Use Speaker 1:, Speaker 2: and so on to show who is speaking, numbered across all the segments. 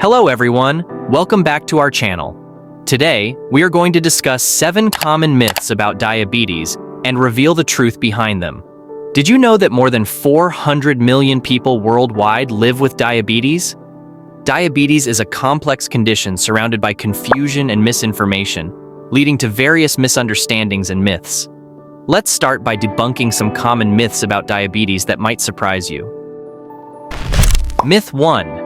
Speaker 1: Hello everyone, welcome back to our channel. Today, we are going to discuss 7 common myths about diabetes and reveal the truth behind them. Did you know that more than 400 million people worldwide live with diabetes? Diabetes is a complex condition surrounded by confusion and misinformation, leading to various misunderstandings and myths. Let's start by debunking some common myths about diabetes that might surprise you. Myth 1.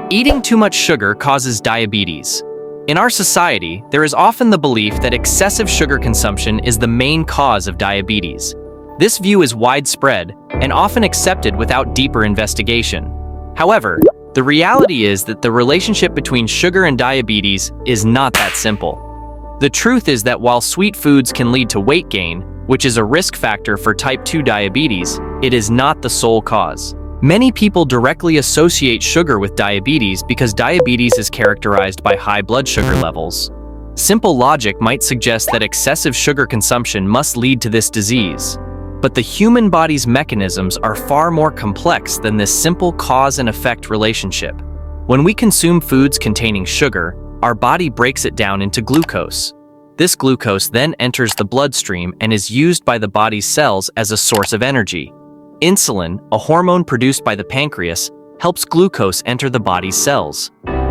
Speaker 1: Eating too much sugar causes diabetes. In our society, there is often the belief that excessive sugar consumption is the main cause of diabetes. This view is widespread and often accepted without deeper investigation. However, the reality is that the relationship between sugar and diabetes is not that simple. The truth is that while sweet foods can lead to weight gain, which is a risk factor for type 2 diabetes, it is not the sole cause. Many people directly associate sugar with diabetes because diabetes is characterized by high blood sugar levels. Simple logic might suggest that excessive sugar consumption must lead to this disease. But the human body's mechanisms are far more complex than this simple cause and effect relationship. When we consume foods containing sugar, our body breaks it down into glucose. This glucose then enters the bloodstream and is used by the body's cells as a source of energy. Insulin, a hormone produced by the pancreas, helps glucose enter the body's cells.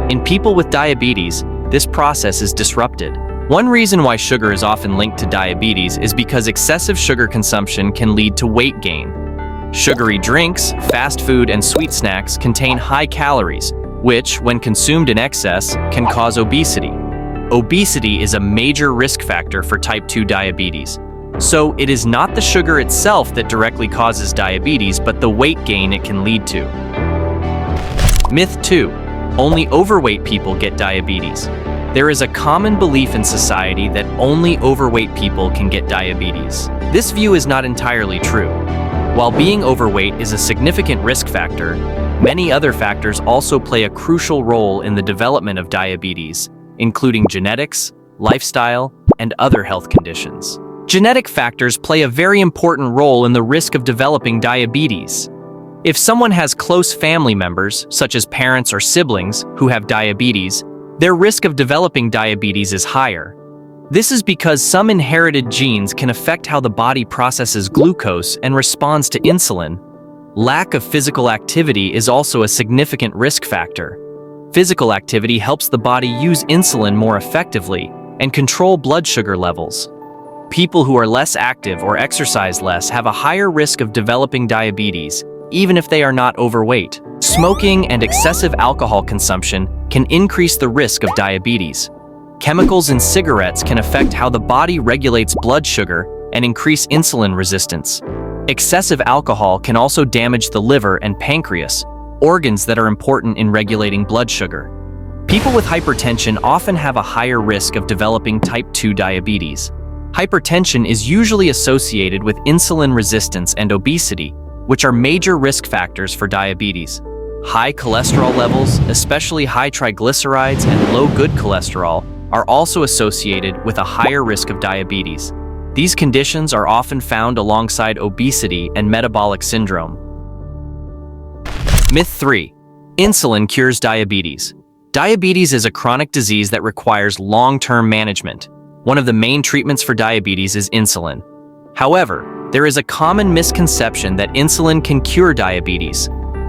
Speaker 1: In people with diabetes, this process is disrupted. One reason why sugar is often linked to diabetes is because excessive sugar consumption can lead to weight gain. Sugary drinks, fast food, and sweet snacks contain high calories, which, when consumed in excess, can cause obesity. Obesity is a major risk factor for type 2 diabetes. So it is not the sugar itself that directly causes diabetes, but the weight gain it can lead to. Myth 2. Only overweight people get diabetes. There is a common belief in society that only overweight people can get diabetes. This view is not entirely true. While being overweight is a significant risk factor, many other factors also play a crucial role in the development of diabetes, including genetics, lifestyle, and other health conditions. Genetic factors play a very important role in the risk of developing diabetes. If someone has close family members, such as parents or siblings, who have diabetes, their risk of developing diabetes is higher. This is because some inherited genes can affect how the body processes glucose and responds to insulin. Lack of physical activity is also a significant risk factor. Physical activity helps the body use insulin more effectively and control blood sugar levels. People who are less active or exercise less have a higher risk of developing diabetes, even if they are not overweight. Smoking and excessive alcohol consumption can increase the risk of diabetes. Chemicals in cigarettes can affect how the body regulates blood sugar and increase insulin resistance. Excessive alcohol can also damage the liver and pancreas, organs that are important in regulating blood sugar. People with hypertension often have a higher risk of developing type 2 diabetes. Hypertension is usually associated with insulin resistance and obesity, which are major risk factors for diabetes. High cholesterol levels, especially high triglycerides and low good cholesterol, are also associated with a higher risk of diabetes. These conditions are often found alongside obesity and metabolic syndrome. Myth 3. Insulin cures diabetes. Diabetes is a chronic disease that requires long-term management. One of the main treatments for diabetes is insulin. However, there is a common misconception that insulin can cure diabetes.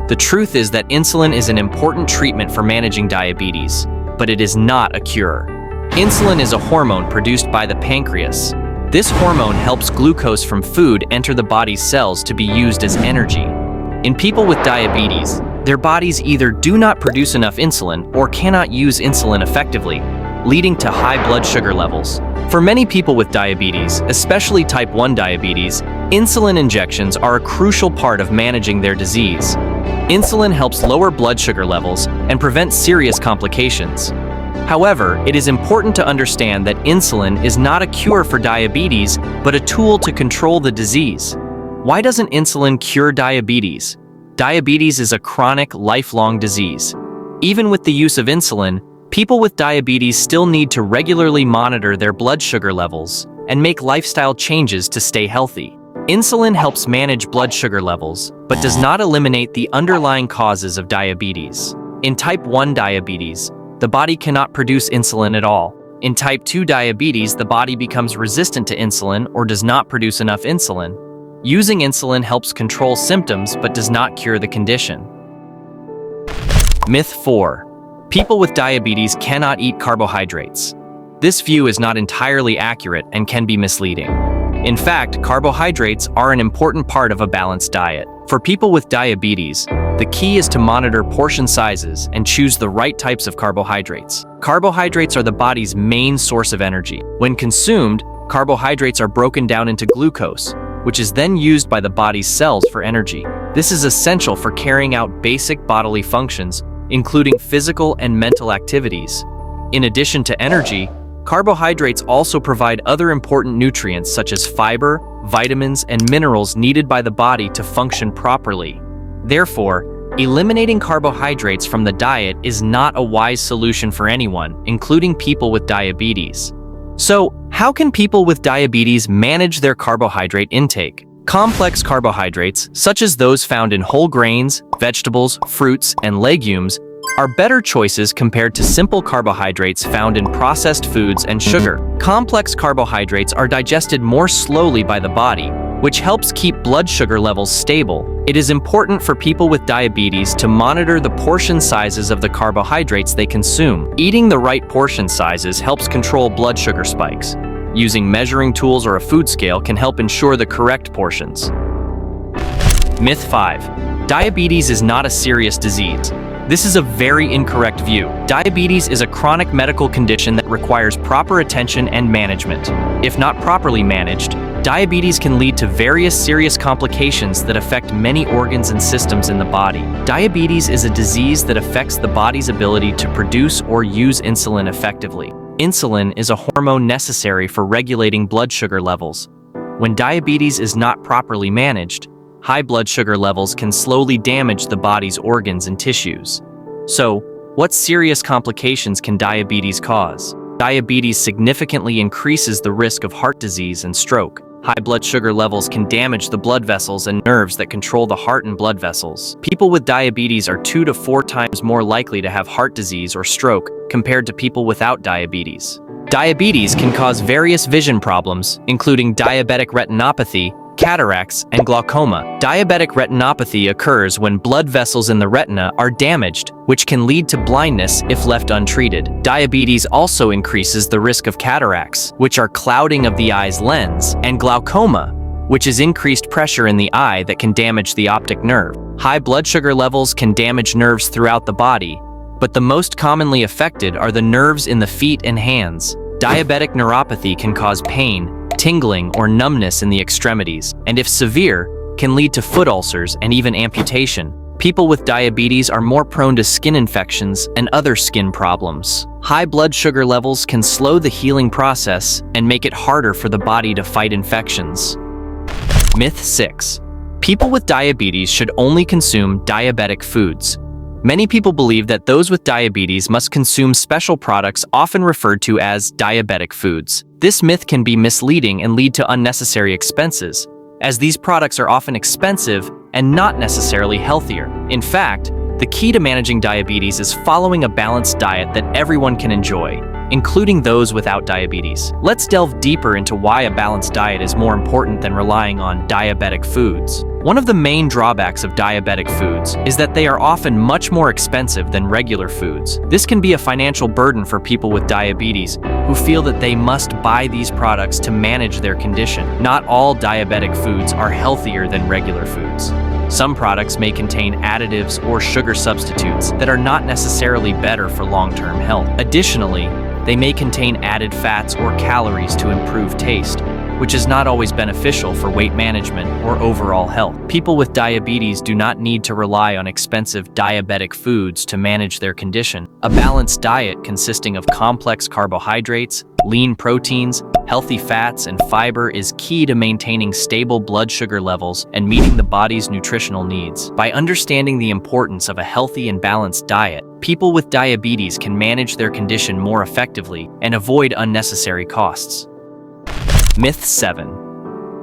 Speaker 1: The truth is that insulin is an important treatment for managing diabetes, but it is not a cure. Insulin is a hormone produced by the pancreas. This hormone helps glucose from food enter the body's cells to be used as energy. In people with diabetes, their bodies either do not produce enough insulin or cannot use insulin effectively, leading to high blood sugar levels. For many people with diabetes, especially type 1 diabetes, insulin injections are a crucial part of managing their disease. Insulin helps lower blood sugar levels and prevent serious complications. However, it is important to understand that insulin is not a cure for diabetes, but a tool to control the disease. Why doesn't insulin cure diabetes? Diabetes is a chronic, lifelong disease. Even with the use of insulin, people with diabetes still need to regularly monitor their blood sugar levels and make lifestyle changes to stay healthy. Insulin helps manage blood sugar levels, but does not eliminate the underlying causes of diabetes. In type 1 diabetes, the body cannot produce insulin at all. In type 2 diabetes, the body becomes resistant to insulin or does not produce enough insulin. Using insulin helps control symptoms but does not cure the condition. Myth 4. People with diabetes cannot eat carbohydrates. This view is not entirely accurate and can be misleading. In fact, carbohydrates are an important part of a balanced diet. For people with diabetes, the key is to monitor portion sizes and choose the right types of carbohydrates. Carbohydrates are the body's main source of energy. When consumed, carbohydrates are broken down into glucose, which is then used by the body's cells for energy. This is essential for carrying out basic bodily functions, including physical and mental activities. In addition to energy, carbohydrates also provide other important nutrients such as fiber, vitamins, and minerals needed by the body to function properly. Therefore, eliminating carbohydrates from the diet is not a wise solution for anyone, including people with diabetes. So, how can people with diabetes manage their carbohydrate intake? Complex carbohydrates, such as those found in whole grains, vegetables, fruits, and legumes, are better choices compared to simple carbohydrates found in processed foods and sugar. Complex carbohydrates are digested more slowly by the body, which helps keep blood sugar levels stable. It is important for people with diabetes to monitor the portion sizes of the carbohydrates they consume. Eating the right portion sizes helps control blood sugar spikes. Using measuring tools or a food scale can help ensure the correct portions. Myth 5. Diabetes is not a serious disease. This is a very incorrect view. Diabetes is a chronic medical condition that requires proper attention and management. If not properly managed, diabetes can lead to various serious complications that affect many organs and systems in the body. Diabetes is a disease that affects the body's ability to produce or use insulin effectively. Insulin is a hormone necessary for regulating blood sugar levels. When diabetes is not properly managed, high blood sugar levels can slowly damage the body's organs and tissues. So, what serious complications can diabetes cause? Diabetes significantly increases the risk of heart disease and stroke. High blood sugar levels can damage the blood vessels and nerves that control the heart and blood vessels. People with diabetes are 2 to 4 times more likely to have heart disease or stroke compared to people without diabetes. Diabetes can cause various vision problems, including diabetic retinopathy, cataracts, and glaucoma. Diabetic retinopathy occurs when blood vessels in the retina are damaged, which can lead to blindness if left untreated. Diabetes also increases the risk of cataracts, which are clouding of the eye's lens, and glaucoma, which is increased pressure in the eye that can damage the optic nerve. High blood sugar levels can damage nerves throughout the body, but the most commonly affected are the nerves in the feet and hands. Diabetic neuropathy can cause pain, tingling, or numbness in the extremities, and if severe, can lead to foot ulcers and even amputation. People with diabetes are more prone to skin infections and other skin problems. High blood sugar levels can slow the healing process and make it harder for the body to fight infections. Myth 6. People with diabetes should only consume diabetic foods. Many people believe that those with diabetes must consume special products often referred to as diabetic foods. This myth can be misleading and lead to unnecessary expenses, as these products are often expensive and not necessarily healthier. In fact, the key to managing diabetes is following a balanced diet that everyone can enjoy, including those without diabetes. Let's delve deeper into why a balanced diet is more important than relying on diabetic foods. One of the main drawbacks of diabetic foods is that they are often much more expensive than regular foods. This can be a financial burden for people with diabetes who feel that they must buy these products to manage their condition. Not all diabetic foods are healthier than regular foods. Some products may contain additives or sugar substitutes that are not necessarily better for long-term health. Additionally, they may contain added fats or calories to improve taste, which is not always beneficial for weight management or overall health. People with diabetes do not need to rely on expensive diabetic foods to manage their condition. A balanced diet consisting of complex carbohydrates, lean proteins, healthy fats, and fiber is key to maintaining stable blood sugar levels and meeting the body's nutritional needs. By understanding the importance of a healthy and balanced diet, people with diabetes can manage their condition more effectively and avoid unnecessary costs. Myth 7.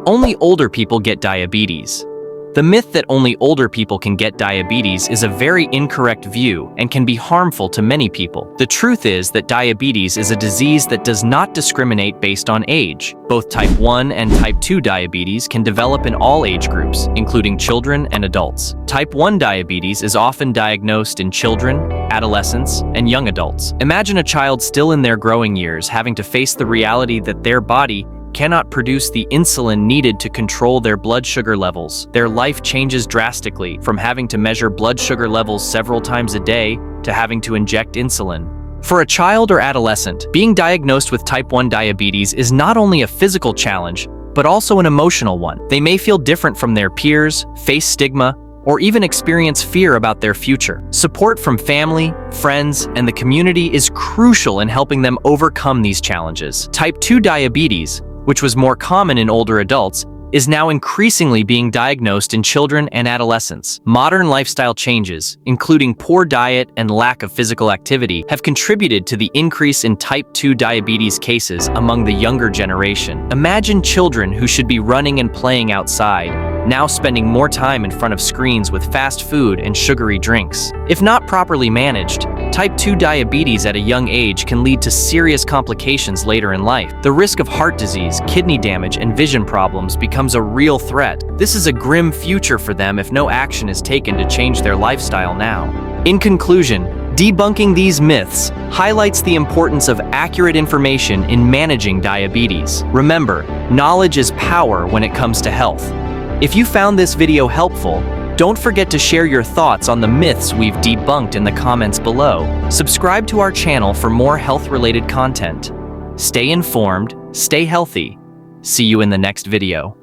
Speaker 1: Only older people get diabetes. The myth that only older people can get diabetes is a very incorrect view and can be harmful to many people. The truth is that diabetes is a disease that does not discriminate based on age. Both type 1 and type 2 diabetes can develop in all age groups, including children and adults. Type 1 diabetes is often diagnosed in children, adolescents, and young adults. Imagine a child still in their growing years having to face the reality that their body cannot produce the insulin needed to control their blood sugar levels. Their life changes drastically from having to measure blood sugar levels several times a day to having to inject insulin. For a child or adolescent, being diagnosed with type 1 diabetes is not only a physical challenge, but also an emotional one. They may feel different from their peers, face stigma, or even experience fear about their future. Support from family, friends, and the community is crucial in helping them overcome these challenges. Type 2 diabetes, which was more common in older adults, is now increasingly being diagnosed in children and adolescents. Modern lifestyle changes, including poor diet and lack of physical activity, have contributed to the increase in type 2 diabetes cases among the younger generation. Imagine children who should be running and playing outside, now spending more time in front of screens with fast food and sugary drinks. If not properly managed, type 2 diabetes at a young age can lead to serious complications later in life. The risk of heart disease, kidney damage, and vision problems becomes a real threat. This is a grim future for them if no action is taken to change their lifestyle now. In conclusion, debunking these myths highlights the importance of accurate information in managing diabetes. Remember, knowledge is power when it comes to health. If you found this video helpful, don't forget to share your thoughts on the myths we've debunked in the comments below. Subscribe to our channel for more health-related content. Stay informed, stay healthy. See you in the next video.